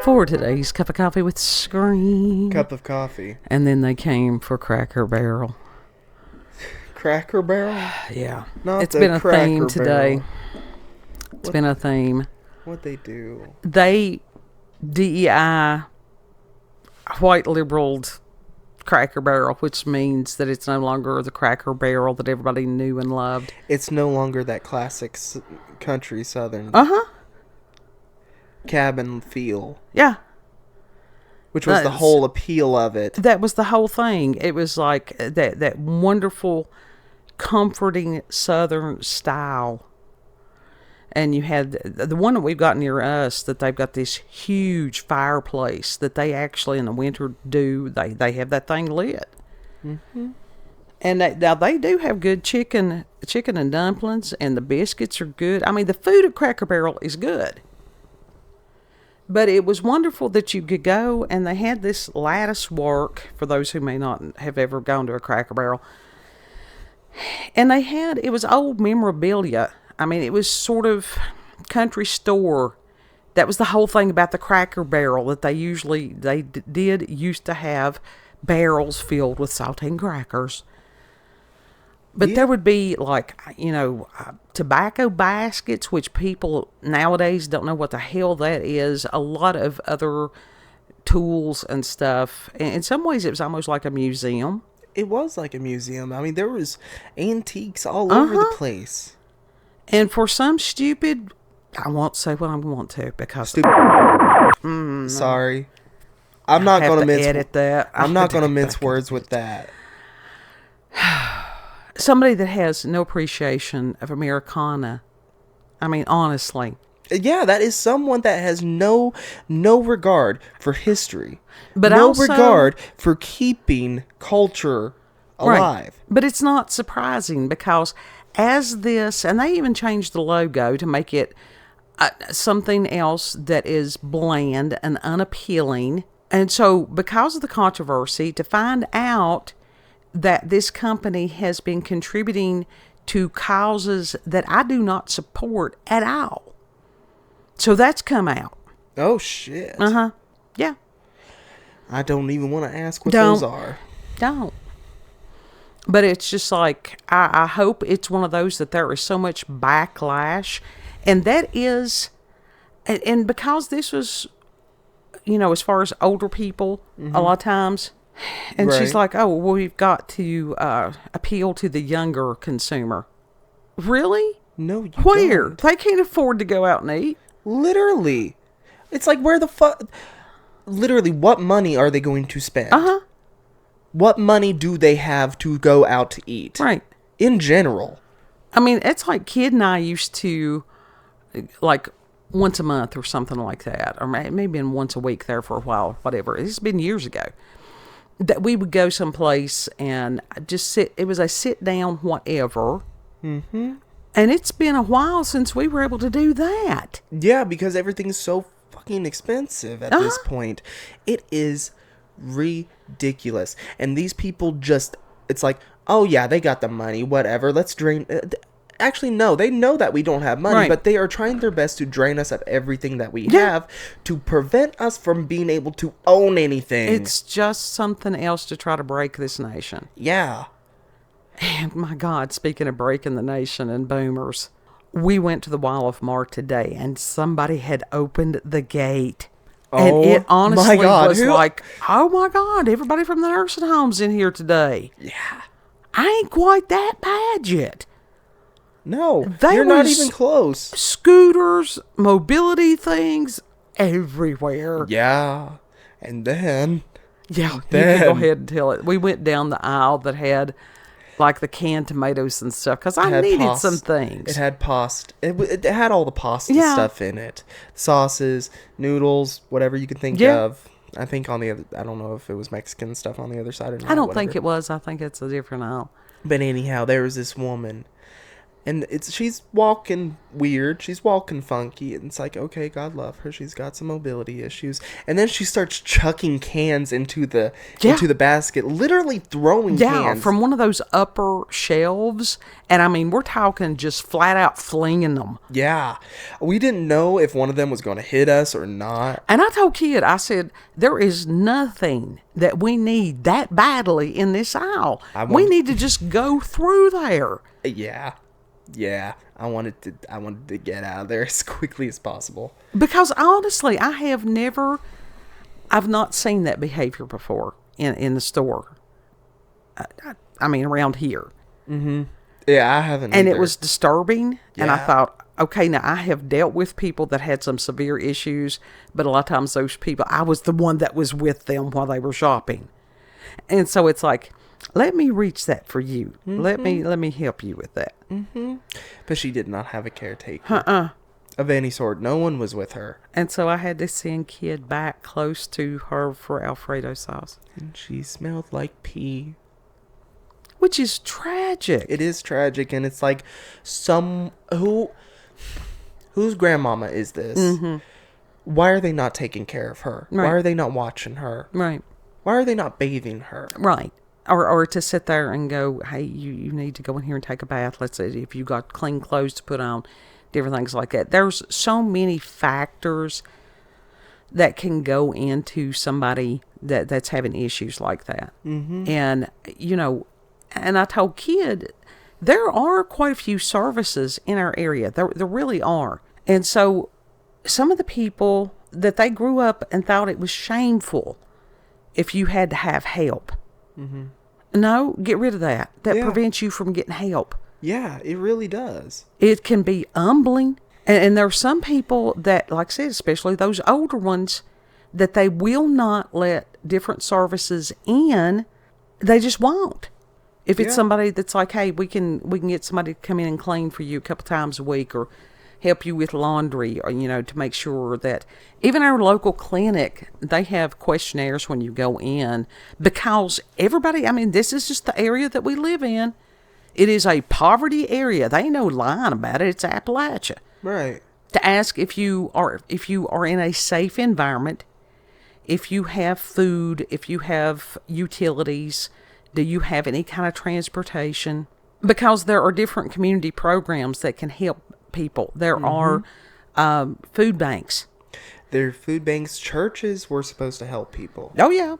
for today's cup of coffee with Scream. Cup of coffee. And then they came for Cracker Barrel. Cracker Barrel? Yeah. Not it's the been a Cracker theme today. Barrel. It's been a theme. What'd they do? They DEI white liberaled Cracker Barrel, which means that it's no longer the Cracker Barrel that everybody knew and loved. It's no longer that classic country southern cabin feel. Yeah. Which was the whole appeal of it. That was the whole thing. It was like that wonderful, comforting southern style. And you had the one that we've got near us, that they've got this huge fireplace that they actually in the winter do. They have that thing lit. Mm-hmm. And now they do have good chicken and dumplings, and the biscuits are good. I mean, the food at Cracker Barrel is good. But it was wonderful that you could go, and they had this lattice work, for those who may not have ever gone to a Cracker Barrel. And it was old memorabilia. I mean, it was sort of country store. That was the whole thing about the Cracker Barrel, that they used to have barrels filled with saltine crackers. But there would be, like, tobacco baskets, which people nowadays don't know what the hell that is. A lot of other tools and stuff. In some ways, it was almost like a museum. It was like a museum. I mean, there was antiques all over the place. And for some stupid, I won't say what I want to because sorry, I'm not going to edit that. I'm not going to mince words with that. Somebody that has no appreciation of Americana. I mean, honestly. Yeah, that is someone that has no regard for history, but no also, regard for keeping culture alive. Right. But it's not surprising because as this, and they even changed the logo to make it something else that is bland and unappealing. And so because of the controversy, to find out that this company has been contributing to causes that I do not support at all. So that's come out. Oh, shit. Yeah. I don't even want to ask what those are. Don't. But it's just like, I hope it's one of those that there is so much backlash. And that is, and because this was, as far as older people, a lot of times, and she's like, oh, well, we've got to appeal to the younger consumer. Really? No, you Where? don't. They can't afford to go out and eat. Literally. It's like, where the fuck? Literally, what money are they going to spend? What money do they have to go out to eat? Right. In general. I mean, it's like Kid and I used to, like, once a month or something like that. Or maybe once a week there for a while, whatever. It's been years ago. That we would go someplace and just sit. It was a sit down whatever. Mm-hmm. And it's been a while since we were able to do that. Yeah, because everything's so fucking expensive at this point. It is ridiculous. And these people just, it's like, oh yeah, they got the money, whatever, let's drain. Actually, no, they know that we don't have money, but they are trying their best to drain us of everything that we have to prevent us from being able to own anything. It's just something else to try to break this nation. Yeah. And my God, speaking of breaking the nation and boomers, we went to the Wall of Mart today and somebody had opened the gate. And it honestly was like, oh my God, everybody from the nursing home's in here today. Yeah. I ain't quite that bad yet. No, you're not even close. Scooters, mobility things everywhere. Yeah. And then. Yeah, you can go ahead and tell it. We went down the aisle that had like the canned tomatoes and stuff because I needed some things. It had pasta. It had all the pasta stuff in it. Sauces, noodles, whatever you could think of. I think on the other, I don't know if it was Mexican stuff on the other side or not. I don't think it was. I think it's a different aisle. But anyhow, there was this woman And she's walking weird. She's walking funky. And it's like, okay, God love her. She's got some mobility issues. And then she starts chucking cans into the basket, literally throwing cans. From one of those upper shelves. And I mean, we're talking just flat out flinging them. Yeah. We didn't know if one of them was going to hit us or not. And I told Kid, I said, there is nothing that we need that badly in this aisle. We need to just go through there. Yeah. Yeah. I wanted to get out of there as quickly as possible. Because honestly, I've not seen that behavior before in the store. I mean, around here. Mm-hmm. Yeah, I haven't And either. it was disturbing. Yeah. And I thought, okay, now I have dealt with people that had some severe issues, but a lot of times those people, I was the one that was with them while they were shopping. And so it's like, let me reach that for you. Mm-hmm. Let me help you with that. Mm-hmm. But she did not have a caretaker. Of any sort. No one was with her. And so I had to send Kid back close to her for Alfredo sauce. And she smelled like pee. Which is tragic. It is tragic, and it's like whose grandmama is this? Mm-hmm. Why are they not taking care of her? Right. Why are they not watching her? Right. Why are they not bathing her? Right. Or to sit there and go, hey, you need to go in here and take a bath. Let's say if you got clean clothes to put on, different things like that. There's so many factors that can go into somebody that's having issues like that. Mm-hmm. And, and I told Kid, there are quite a few services in our area. There really are. And so some of the people that they grew up and thought it was shameful if you had to have help. Mm-hmm. No, get rid of that. That prevents you from getting help. Yeah, it really does. It can be humbling. And there are some people that, like I said, especially those older ones, that they will not let different services in. They just won't. If it's somebody that's like, hey, we can get somebody to come in and clean for you a couple times a week, or help you with laundry, or, to make sure that even our local clinic, they have questionnaires when you go in, because everybody, I mean, this is just the area that we live in. It is a poverty area. They ain't no lying about it. It's Appalachia. Right. To ask if you are in a safe environment, if you have food, if you have utilities, do you have any kind of transportation? Because there are different community programs that can help people. There are food banks. There are food banks. Churches were supposed to help people. Oh, yeah.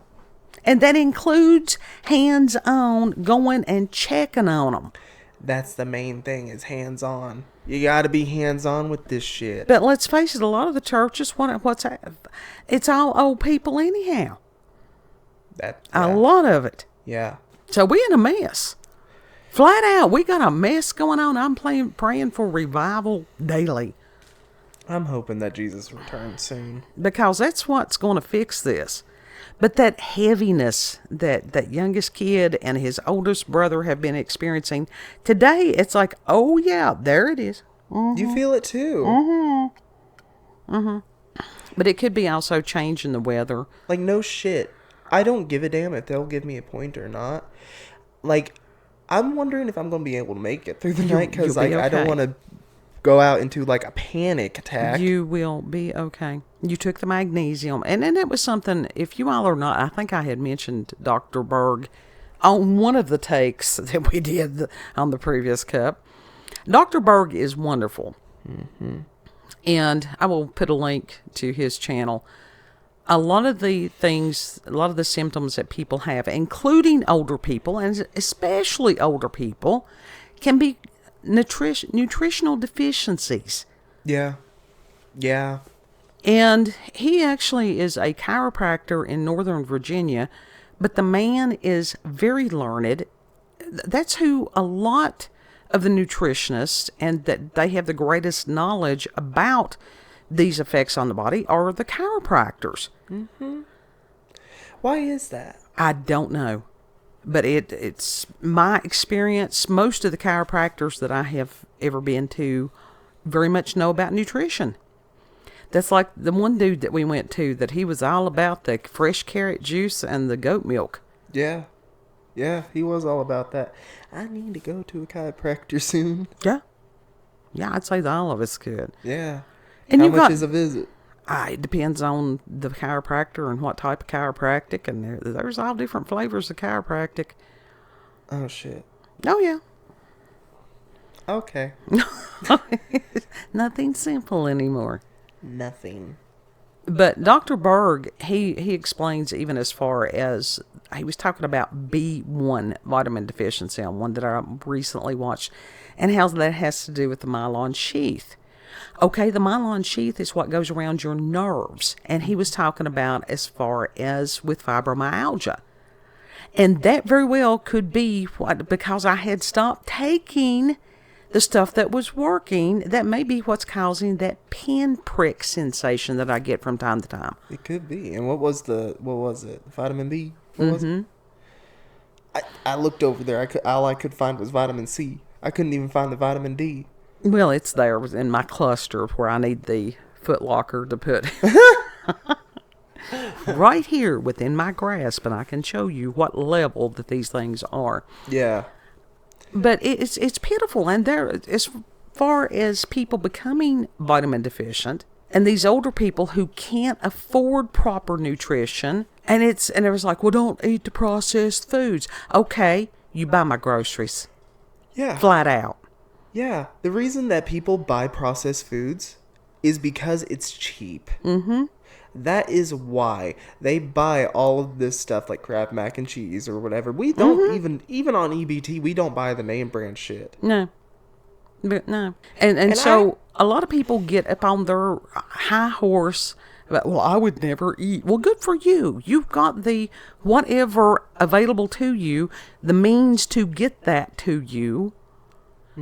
And that includes hands-on going and checking on them. That's the main thing, is hands-on. You gotta be hands-on with this shit. But let's face it, a lot of the churches, it's all old people anyhow. A lot of it. Yeah. So we're in a mess. Flat out, we got a mess going on. I'm praying for revival daily. I'm hoping that Jesus returns soon. Because that's what's going to fix this. But that heaviness that youngest kid and his oldest brother have been experiencing, today it's like, oh yeah, there it is. Mm-hmm. You feel it too. Mm-hmm. Mm-hmm. But it could be also changing the weather. Like, no shit. I don't give a damn if they'll give me a point or not. Like, I'm wondering if I'm going to be able to make it through the night, because like, okay. I don't want to go out into like a panic attack. You will be okay. You took the magnesium, and then it was something, if you all are not, I think I had mentioned Dr. Berg on one of the takes that we did on the previous cup. Dr. Berg is wonderful. Mm-hmm. And I will put a link to his channel. A lot of the symptoms that people have, including older people, and especially older people, can be nutritional deficiencies. Yeah. Yeah. And he actually is a chiropractor in Northern Virginia, but the man is very learned. That's who a lot of the nutritionists, and that they have the greatest knowledge about these effects on the body, are the chiropractors. Mm-hmm. Why is that? I don't know. But it's my experience. Most of the chiropractors that I have ever been to very much know about nutrition. That's like the one dude that we went to, that he was all about the fresh carrot juice and the goat milk. Yeah. Yeah, he was all about that. I need to go to a chiropractor soon. Yeah. Yeah, I'd say the all of it's good. Yeah. And How you've much got, is a visit? it depends on the chiropractor and what type of chiropractic, and there's all different flavors of chiropractic. Oh, shit. Oh, yeah. Okay. Nothing simple anymore. Nothing. But Dr. Berg, he explains even as far as, he was talking about B1 vitamin deficiency on one that I recently watched, and how that has to do with the myelin sheath. Okay, the myelin sheath is what goes around your nerves, and he was talking about as far as with fibromyalgia. And that very well could be what, because I had stopped taking the stuff that was working, that may be what's causing that pinprick sensation that I get from time to time. It could be. And what was it? Vitamin B? What was it? I looked over there. All I could find was vitamin C. I couldn't even find the vitamin D. Well, it's there in my cluster where I need the Foot Locker to put right here within my grasp, and I can show you what level that these things are. Yeah. But it's pitiful, and there, as far as people becoming vitamin deficient, and these older people who can't afford proper nutrition, and it was like, well, don't eat the processed foods. Okay, you buy my groceries. Yeah. Flat out. Yeah. The reason that people buy processed foods is because it's cheap. Mm-hmm. That is why they buy all of this stuff like Kraft mac and cheese or whatever. We don't even on EBT, we don't buy the name brand shit. No. But no. And so a lot of people get up on their high horse. Well, I would never eat. Well, good for you. You've got the whatever available to you, the means to get that to you.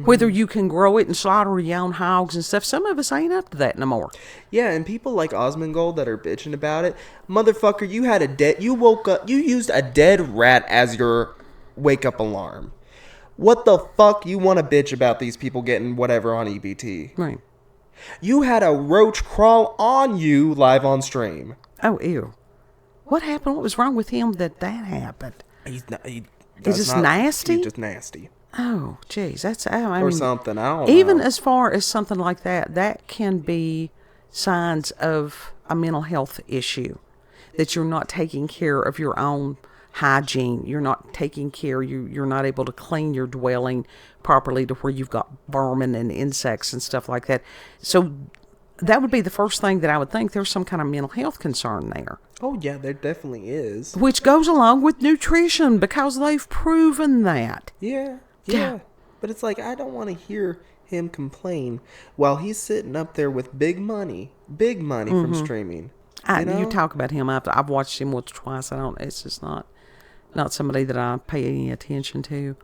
Whether you can grow it and slaughter your own hogs and stuff. Some of us ain't up to that no more. Yeah, and people like Osmongold that are bitching about it. Motherfucker, you woke up, you used a dead rat as your wake-up alarm. What the fuck you want to bitch about these people getting whatever on EBT? Right. You had a roach crawl on you live on stream. Oh, ew. What happened? What was wrong with him that happened? He's just nasty? He's just nasty. Oh, geez, that's Or something. I don't even know. as far as something like that can be signs of a mental health issue, that you're not taking care of your own hygiene. You're not taking care. You're not able to clean your dwelling properly to where you've got vermin and insects and stuff like that. So that would be the first thing that I would think there's some kind of mental health concern there. Oh yeah, there definitely is. Which goes along with nutrition because they've proven that. Yeah. Yeah. But it's like, I don't want to hear him complain while he's sitting up there with big money from streaming. You talk about him. I've watched him once or twice. It's just not somebody that I pay any attention to.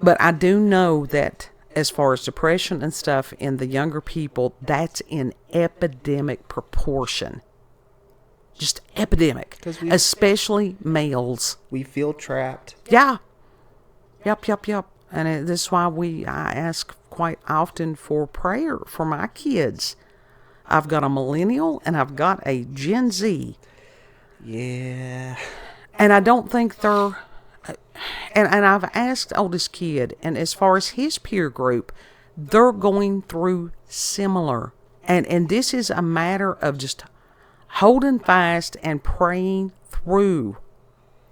But I do know that as far as depression and stuff in the younger people, that's in epidemic proportion. Just epidemic. Especially males. We feel trapped. Yeah. Yep. And this is why I ask quite often for prayer for my kids. I've got a millennial and I've got a Gen Z. Yeah. And I don't think they're... And I've asked oldest kid, and as far as his peer group, they're going through similar. And this is a matter of just holding fast and praying through.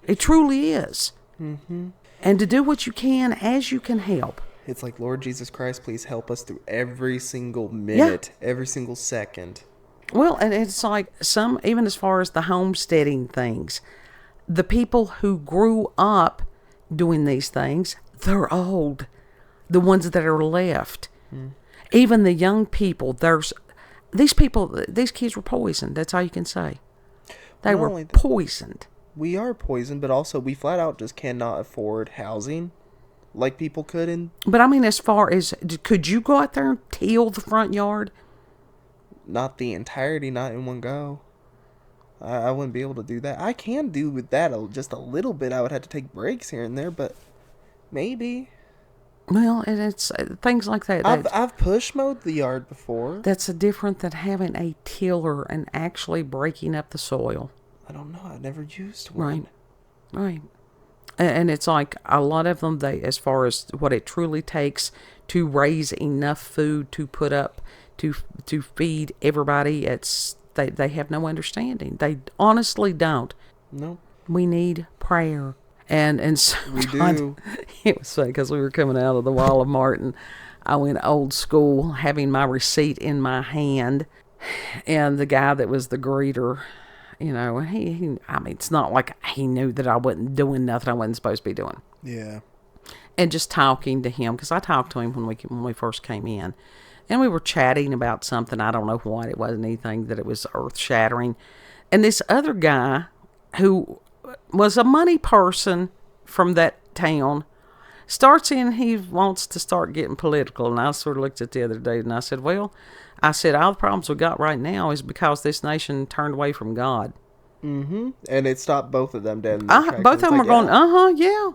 It truly is. Mm-hmm. And to do what you can as you can help. It's like, Lord Jesus Christ, please help us through every single minute, every single second. Well, and it's like even as far as the homesteading things, the people who grew up doing these things, they're old. The ones that are left. Even the young people, these kids were poisoned. That's all you can say. They were poisoned. We are poisoned, but also we flat out just cannot afford housing like people could. But I mean, as far as, could you go out there and till the front yard? Not the entirety, not in one go. I wouldn't be able to do that. I can do with that just a little bit. I would have to take breaks here and there, but maybe. Well, and it's things like that. I've push mowed the yard before. That's different than having a tiller and actually breaking up the soil. I don't know. I never used one. Right. And it's like a lot of them, they, as far as what it truly takes to raise enough food to put up to feed everybody, they have no understanding. They honestly don't. No. We need prayer. And so We do. It was funny because we were coming out of the Wall of Martin. I went old school, having my receipt in my hand, and the guy that was the greeter, you know, he I mean, it's not like he knew that I wasn't doing nothing I wasn't supposed to be doing. Yeah. And just talking to him, because I talked to him when we first came in, and we were chatting about something. I don't know what. It wasn't anything that it was earth-shattering. And this other guy, who was a money person from that town, starts in, he wants to start getting political. And I sort of looked at the other day, and I said, well, all the problems we got right now is because this nation turned away from God. Mm-hmm. And it stopped both of them dead in their tracks. Both of them like, were going, yeah.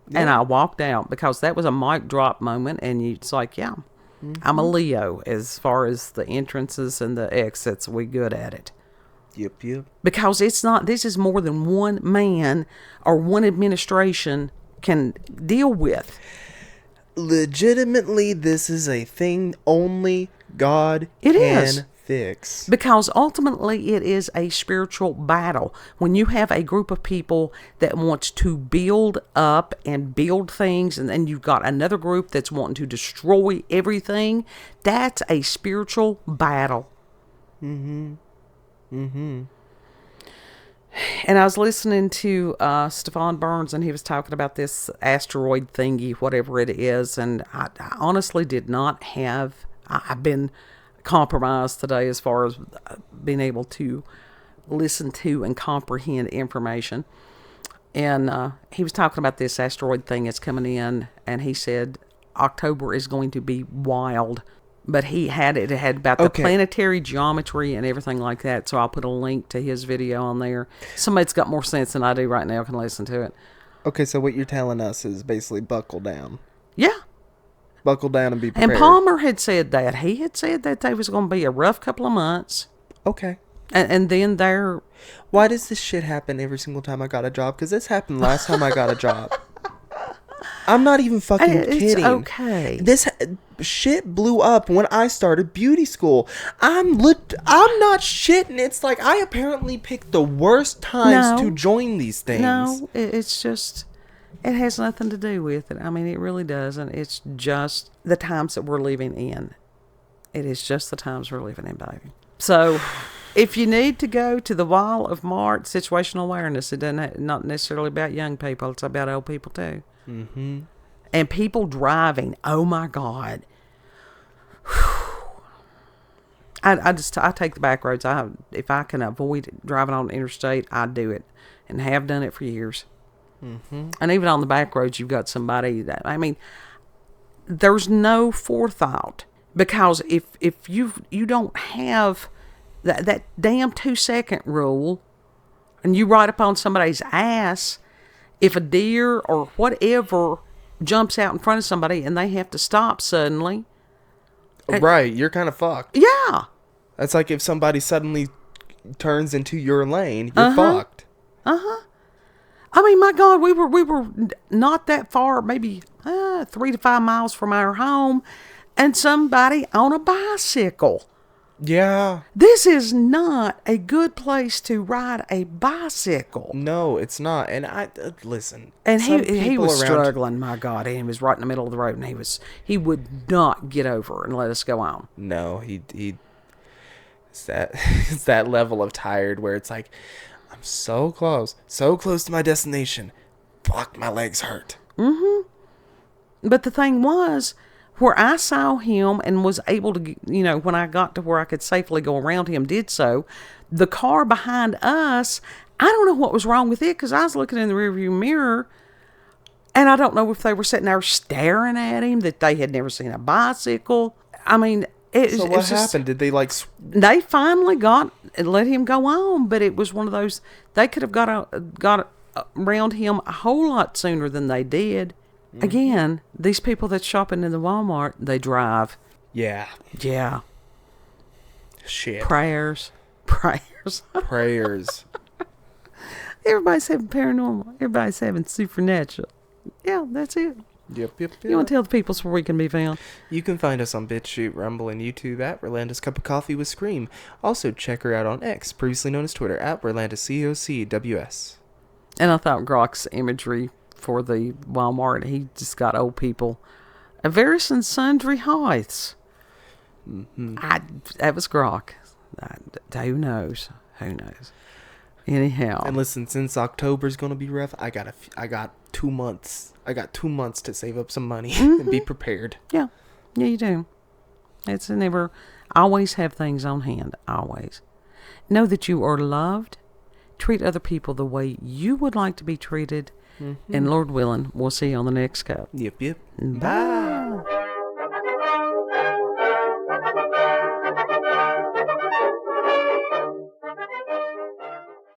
Yeah. And I walked out because that was a mic drop moment. And it's like, yeah, I'm a Leo as far as the entrances and the exits. We good at it. Yep. Because this is more than one man or one administration can deal with. Legitimately, this is a thing only God can fix. Because ultimately it is a spiritual battle. When you have a group of people that wants to build up and build things, and then you've got another group that's wanting to destroy everything, that's a spiritual battle. And I was listening to Stefan Burns, and he was talking about this asteroid thingy, whatever it is, and I honestly did not have... I've been compromised today as far as being able to listen to and comprehend information. And he was talking about this asteroid thing that's coming in, and he said October is going to be wild. But it had about the planetary geometry and everything like that. So I'll put a link to his video on there. Somebody that's got more sense than I do right now can listen to it. Okay, so what you're telling us is basically buckle down. Yeah. Buckle down and be prepared. And Palmer had said that. He had said that they was going to be a rough couple of months. Okay. And then they're... Why does this shit happen every single time I got a job? Because this happened last time I got a job. I'm not even fucking kidding. It's okay. This shit blew up when I started beauty school. I'm not shitting. It's like I apparently picked the worst times to join these things. No, it's just... It has nothing to do with it. I mean, it really doesn't. It's just the times that we're living in. It is just the times we're living in, baby. So, if you need to go to the Wall of Mart, situational awareness, it doesn't not necessarily about young people. It's about old people too. Mm-hmm. And people driving. Oh my God. I take the back roads. If I can avoid driving on the interstate, I do it, and have done it for years. Mm-hmm. And even on the back roads, you've got somebody that, I mean, there's no forethought, because if you don't have that damn 2-second rule, and you ride up on somebody's ass, if a deer or whatever jumps out in front of somebody and they have to stop suddenly, right, you're kind of fucked. Yeah, that's like if somebody suddenly turns into your lane, you're fucked. I mean, my God, we were not that far, maybe 3 to 5 miles from our home, and somebody on a bicycle. Yeah. This is not a good place to ride a bicycle. No, it's not. And I listen. And he was struggling. My God, he was right in the middle of the road, and he would not get over and let us go on. No, he it's that level of tired where it's like, I'm so close to my destination. Fuck, my legs hurt. Mm-hmm. But the thing was, where I saw him and was able to, when I got to where I could safely go around him, did so. The car behind us, I don't know what was wrong with it, because I was looking in the rearview mirror, and I don't know if they were sitting there staring at him, that they had never seen a bicycle. I mean... So what happened? Did they They finally got and let him go on, but it was one of those. They could have got around him a whole lot sooner than they did. Mm-hmm. Again, these people that's shopping in the Walmart, they drive. Yeah. Shit. Prayers. It's Everybody's having paranormal. Everybody's having supernatural. Yeah, that's it. Yep. You want to tell the people where we can be found? You can find us on BitChute, Rumble, and YouTube at Rolanda's Cup of Coffee with Scream. Also, check her out on X, previously known as Twitter, at RolandaCOCWS. And I thought Grok's imagery for the Walmart, he just got old people of various and sundry heights. Mm-hmm. That was Grok. Who knows? Anyhow. And listen, since October's gonna be rough, I got 2 months. I got 2 months to save up some money and be prepared. Yeah, you do. It's never. Always have things on hand. Always know that you are loved. Treat other people the way you would like to be treated. Mm-hmm. And Lord willing, we'll see you on the next cup. Yep. Bye.